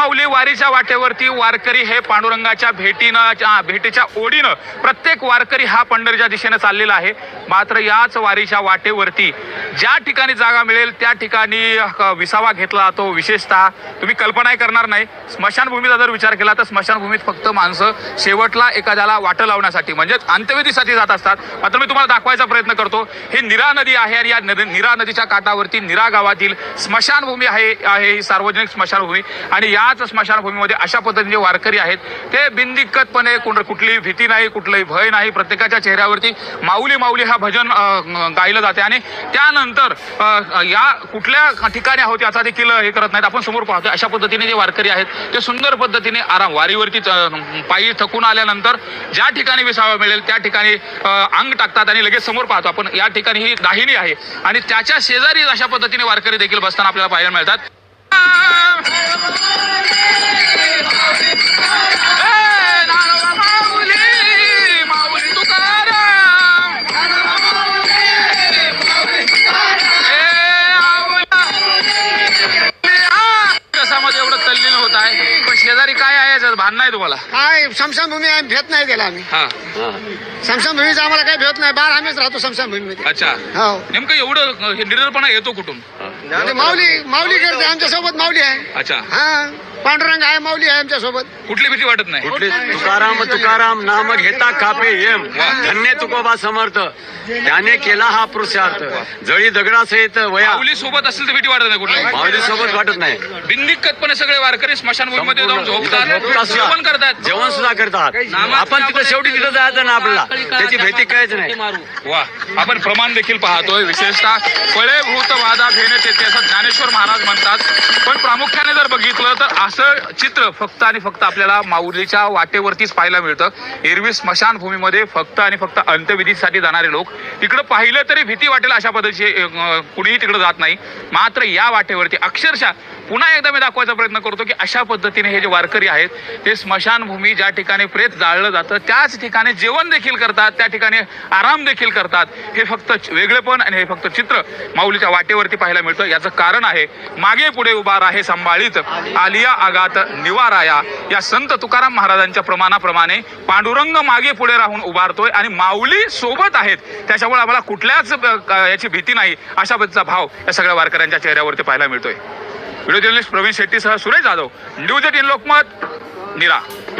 माऊली वारीच्या वाटेवरती वारकरी हे पांडुरंगाच्या भेटीच्या ओढीनं प्रत्येक वारकरी हा पंढरीच्या दिशेने चाललेला आहे. मात्र याच वारीच्या वाटेवरती ज्या ठिकाणी जागा मिळेल त्या ठिकाणी विसावा घेतला जातो. विशेषतः तुम्ही कल्पनाही करणार नाही, स्मशानभूमीचा जर विचार केला तर स्मशानभूमीत फक्त माणसं शेवटला एखाद्याला वाटं लावण्यासाठी म्हणजे अंत्यविधीसाठी जात असतात. मात्र मी तुम्हाला दाखवायचा प्रयत्न करतो. ही नीरा नदी आहे आणि या नीरा नदीच्या काठावरती नीरा गावातील स्मशानभूमी आहे ही सार्वजनिक स्मशानभूमी. आणि याच स्मशानभूमीमध्ये अशा पद्धतीने वारकरी आहेत. ते बिनदिक्कतपणे कुठली भीती नाही, कुठलंही भय नाही. प्रत्येकाच्या चेहऱ्यावरती माऊली माऊली हा भजन गायलं जाते आणि त्यानंतर या कुठल्या ठिकाणी आहोत याचा देखील हे करत नाहीत. आपण समोर पाहतो अशा पद्धतीने जे वारकरी आहेत ते सुंदर पद्धतीने आराम वारीवरती पायी थकून आल्यानंतर ज्या ठिकाणी विसावा मिळेल त्या ठिकाणी अंग टाकतात आणि लगेच समोर पाहतो आपण या ठिकाणी ही दाहिनी आहे आणि त्याच्या शेजारी अशा पद्धतीने वारकरी देखील बसताना आपल्याला पाहायला मिळतात. एवढं तल्लीन होत आहे पण शेजारी काय आहे भान नाही तुम्हाला? काय स्मशानभूमी आम्ही भेट नाही गेला आम्ही. स्मशानभूमीचा आम्हाला काही भेट नाही. बार आम्हीच राहतो स्मशानभूमीमध्ये. अच्छा, हो. नेमकं एवढं हे निर्दयपणा येतो कुठून? माऊली करते आमच्या सोबत. माऊली आहे. अच्छा, हा, पांडुरंग आहे, माऊली आहे आमच्या सोबत. कुठली भीती वाटत नाही? तुकाराम नाम घेता कापे येम, धन्य तुकोबा समर्थ, त्याने केला हा पुरुषार्थ, जळी दगडासहित वया. माऊली सोबत असेल तर भीती वाटत नाही कुठली? माऊली सोबत वाटत नाही. बिनदिक्कतपणे सगळे वारकरी स्मशानभूमीमध्ये जाऊन झोपतात, जेवण करतात, जेवण सुद्धा करतात. आपण तिथं शेवटी तिथं जायचं ना, आपल्याला त्याची भीती काहीच नाही. वा, आपण प्रमाण देखील पाहतोय. विशेषतः फळे भूत वादा भेणे येते असं ज्ञानेश्वर महाराज म्हणतात. पण प्रामुख्याने जर बघितलं तर असं चित्र फक्त आणि फक्त आपल्याला माऊलीच्या वाटेवरतीच पाहायला मिळतं. एरवी स्मशानभूमीमध्ये फक्त आणि फक्त अंत्यविधीसाठी जाणारे लोक, तिकडं पाहिलं तरी भीती वाटेल अशा पद्धतीचे कुणीही तिकडे जात नाही. मात्र या वाटेवरती अक्षरशः पुन्हा एकदा मी दाखवायचा प्रयत्न करतो की अशा पद्धतीने हे जे वारकरी आहेत ते स्मशानभूमी ज्या ठिकाणी प्रेत जाळलं जातं त्याच ठिकाणी जेवण देखील करतात, त्या ठिकाणी आराम देखील करतात. हे फक्त वेगळेपण आणि हे फक्त चित्र माऊलीच्या वाटेवरती पाहायला मिळतं. याचं कारण आहे मागे पुढे उभा राहे संभाळीत आलिया आगात निवाराया या संत तुकाराम महाराजांच्या प्रमाणाप्रमाणे पांडुरंग मागे पुढे राहून उभारतोय आणि माऊली सोबत आहेत. त्याच्यामुळे आम्हाला कुठल्याच याची भीती नाही अशा पद्धतीचा भाव या सगळ्या वारकऱ्यांच्या चेहऱ्यावरती पाहायला मिळतोय. व्हिडिओ जर्नलिस्ट प्रवीण शेट्टीसह सुरेश जाधव, न्यूज 18 लोकमत, नीरा.